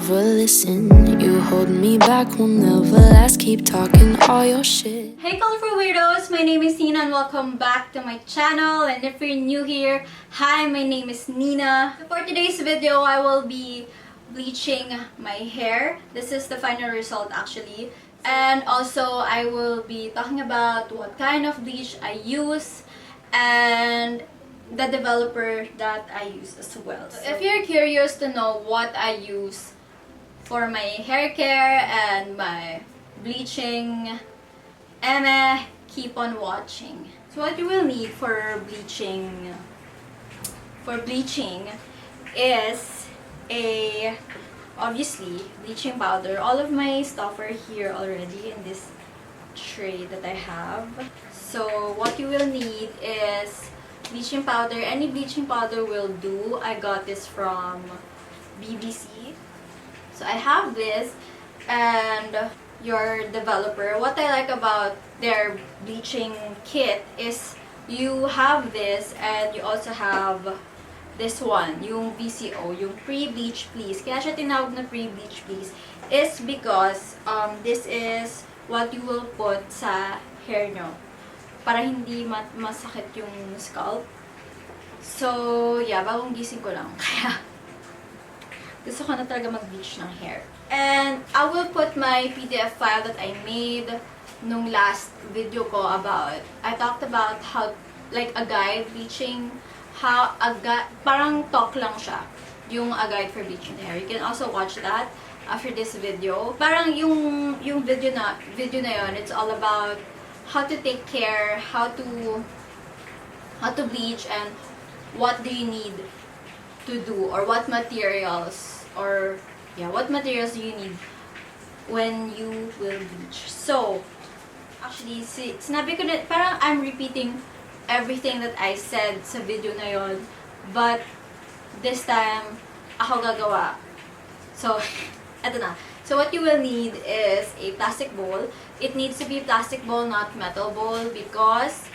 never listen. You hold me back, will never last. Keep talking all your shit. Hey colorful weirdos! My name is Nina and welcome back to my channel. And if you're new here, hi, my name is Nina. For today's video, I will be bleaching my hair. This is the final result actually. And also, I will be talking about what kind of bleach I use and the developer that I use as well. So if you're curious to know what I use for my hair care and my bleaching, keep on watching. So what you will need for bleaching is obviously bleaching powder. All of my stuff are here already in this tray that I have. So what you will need is bleaching powder. Any bleaching powder will do. I got this from BBC. So I have this and your developer. What I like about their bleaching kit is you have this and you also have this one, yung VCO, yung pre-bleach please. Kaya siya tinawag na pre-bleach please is because this is what you will put sa hair nyo para hindi masakit yung scalp. So, yeah, bagong gising ko lang. Kaya, gusto ko na talaga mag-bleach ng hair. And I will put my PDF file that I made nung last video ko about, I talked about how, like a guide bleaching, parang talk lang siya, yung a guide for bleaching the hair. You can also watch that after this video. Parang yung video na yon, it's all about how to take care, how to bleach, and what do you need to do, or what materials do you need when you will bleach. So, actually, sinabi ko na, parang I'm repeating everything that I said sa video na yon, but this time, ako gagawa. So, eto na. So, what you will need is a plastic bowl. It needs to be plastic bowl, not metal bowl, because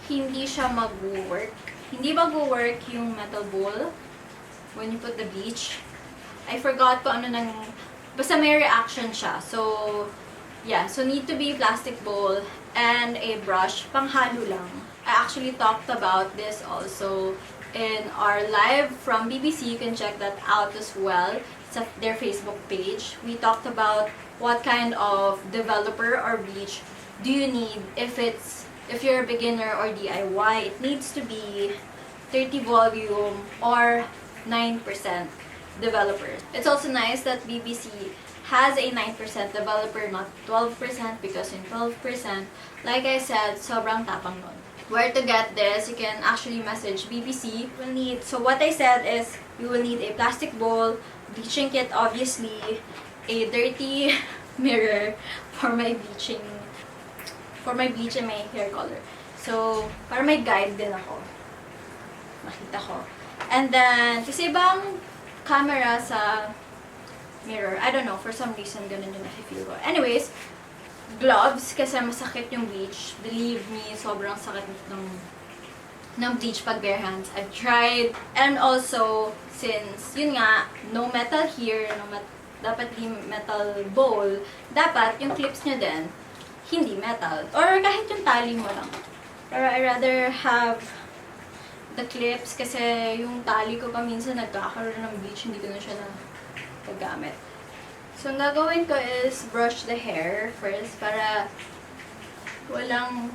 hindi siya mag-work. Hindi mag-work yung metal bowl when you put the bleach. I forgot kung ano nang, basta may reaction siya. So, yeah. So, need to be plastic bowl and a brush. Panghalo lang. I actually talked about this also in our live from BBC. You can check that out as well. It's at their Facebook page. We talked about what kind of developer or bleach do you need if you're a beginner or DIY. It needs to be 30 volume or 9% developer. It's also nice that BBC has a 9% developer, not 12%, because in 12%, like I said, sobrang tapang nun. Where to get this, you can actually message BBC. So what I said is, you will need a plastic bowl, bleaching kit obviously, a dirty mirror for my bleach and my hair color. So, para may guide din ako. Makita ko. And then, kasi ibang camera sa mirror. I don't know, for some reason, ganun yung nafe-feel ko. Anyways, gloves, kasi masakit yung bleach. Believe me, sobrang sakit ng bleach pag bare hands. I've tried. And also, since, yun nga, no metal here, dapat di metal bowl, dapat yung clips nyo din, hindi metal. Or kahit yung tali mo lang. Pero I rather have the clips kasi yung tali ko pa minsan nagkakaroon ng bleach, hindi ko na siya nagagamit. So, ang gagawin ko is brush the hair first para walang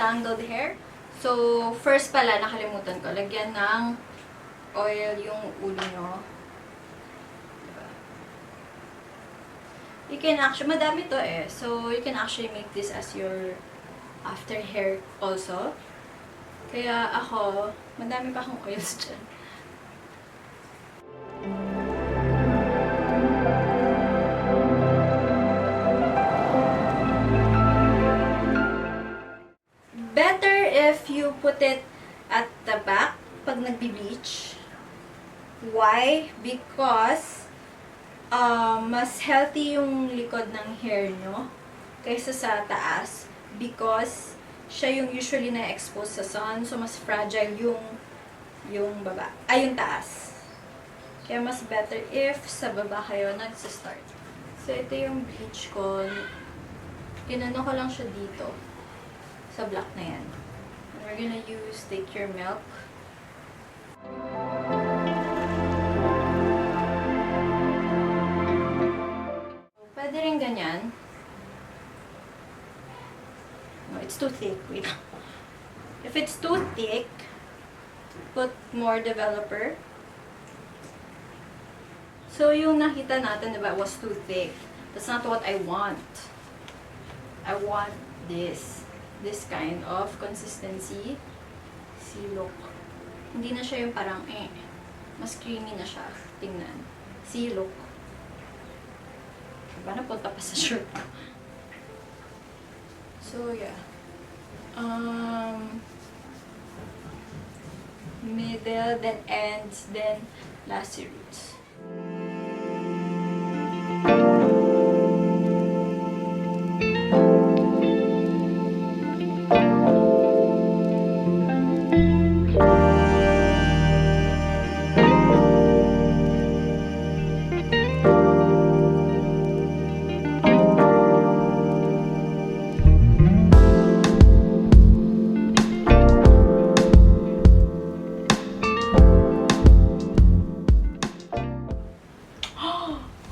tangled hair. So, first pala, nakalimutan ko, lagyan ng oil yung ulo nyo. Diba? You can actually, madami to eh. So, you can actually make this as your after hair also. Kaya ako, madami pa akong oils dyan. Better if you put it at the back pag nagbi-bleach. Why? Because mas healthy yung likod ng hair nyo kaysa sa taas. Because siya yung usually na-expose sa sun. So, mas fragile yung baba. Ay, yung taas. Kaya mas better if sa baba kayo nagsistart. So, ito yung bleach ko. Inano ko lang siya dito. Sa black na yan. And we're gonna use Take Your Milk. Pwede rin ganyan. No, it's too thick. Wait. If it's too thick, put more developer. So, yung nakita natin, diba, was too thick. That's not what I want. I want this. This kind of consistency. See, look. Hindi na siya yung parang, mas creamy na siya. Tingnan. See, look. Diba, napunta pa sa shirt ko. So, yeah. Middle, then ends, then lasty roots.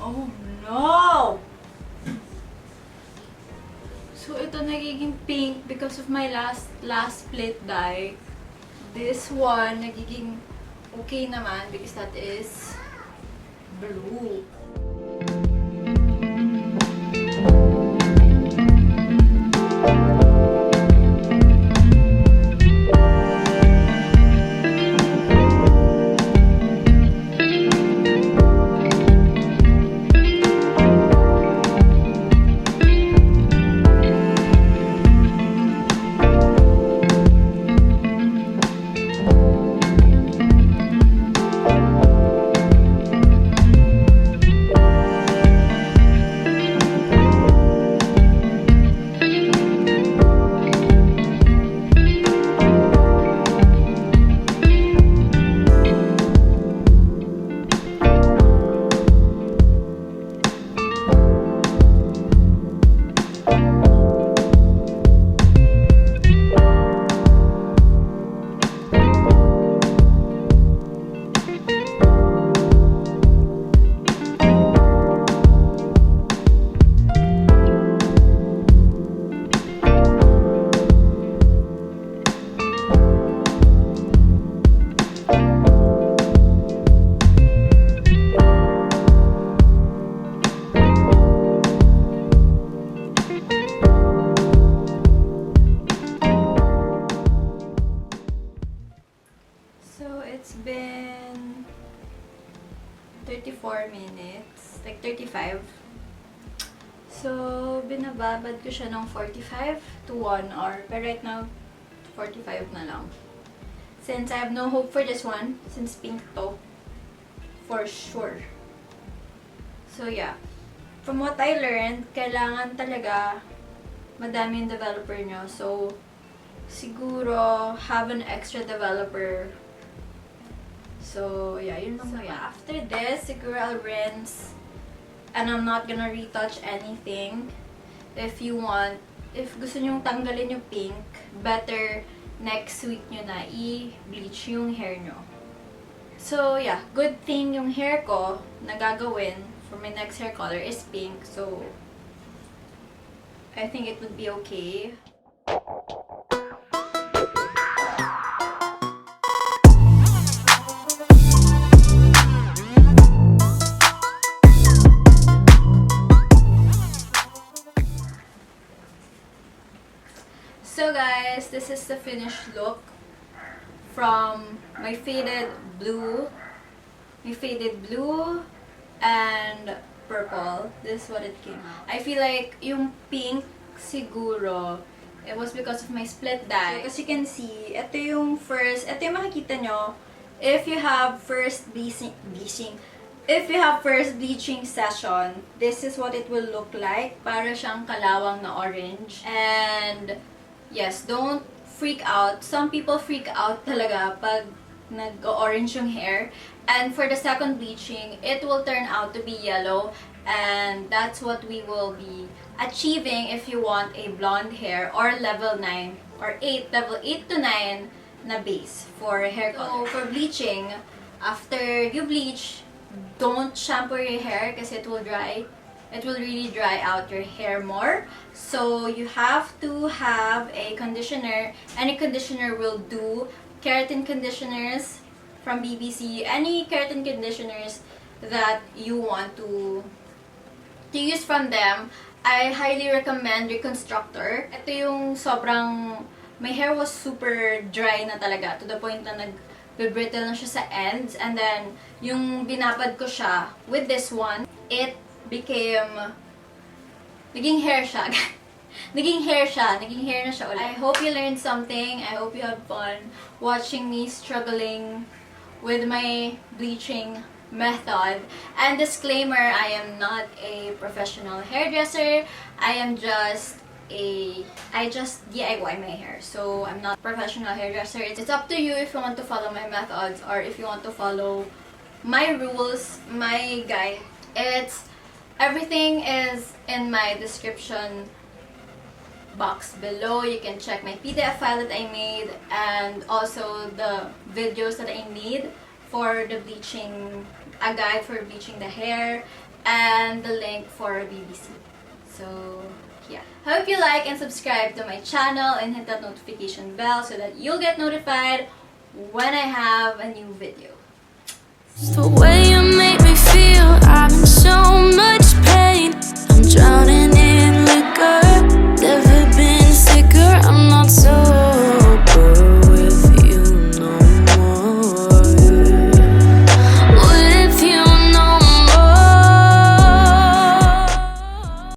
Oh no! So ito nagiging pink because of my last split dye. This one nagiging okay naman because that is blue. It's been 34 minutes, like 35. So, binababad ko siya ng 45 to 1 hour. But right now, 45 na lang. Since I have no hope for this one, since pink to, for sure. So, yeah. From what I learned, kailangan talaga madami yung developer nyo. So, siguro, have an extra developer. So, yeah, yun lang. So, yeah, after this, siguro I'll rinse. And I'm not gonna retouch anything. If you want, if gusto nyong tanggalin yung pink, better next week nyo na i-bleach yung hair nyo. So, yeah, good thing yung hair ko na gagawin for my next hair color is pink. So, I think it would be okay. So guys, this is the finished look from my faded blue and purple. This is what it came out. I feel like yung pink siguro, it was because of my split dye. So, as you can see, ito yung makikita nyo, if you have first bleaching session, this is what it will look like. Para siyang kalawang na orange. And yes, don't freak out. Some people freak out talaga pag nag-orange yung hair. And for the second bleaching, it will turn out to be yellow, and that's what we will be achieving if you want a blonde hair or level 9 or 8, level 8 to 9 na base for hair color. So for bleaching, after you bleach, don't shampoo your hair kasi it will dry. It will really dry out your hair more. So you have to have a conditioner. Any conditioner will do. Keratin conditioners from BBC, any keratin conditioners that you want to use from them, I highly recommend Reconstructor. Ito yung sobrang, my hair was super dry na talaga to the point na nag-brittle na siya sa ends, and then yung binabad ko siya with this one, it became, naging hair siya. Naging hair na siya ulit. I hope you learned something. I hope you had fun watching me struggling with my bleaching method. And disclaimer, I am not a professional hairdresser. I just DIY my hair. So I'm not a professional hairdresser. It's up to you if you want to follow my methods or if you want to follow my rules, my guide. Everything is in my description box below. You can check my PDF file that I made and also the videos that I made for the bleaching, a guide for bleaching the hair, and the link for BBC. So yeah, hope you like and subscribe to my channel and hit that notification bell so that you'll get notified when I have a new video. The way you make me feel, I'm in so much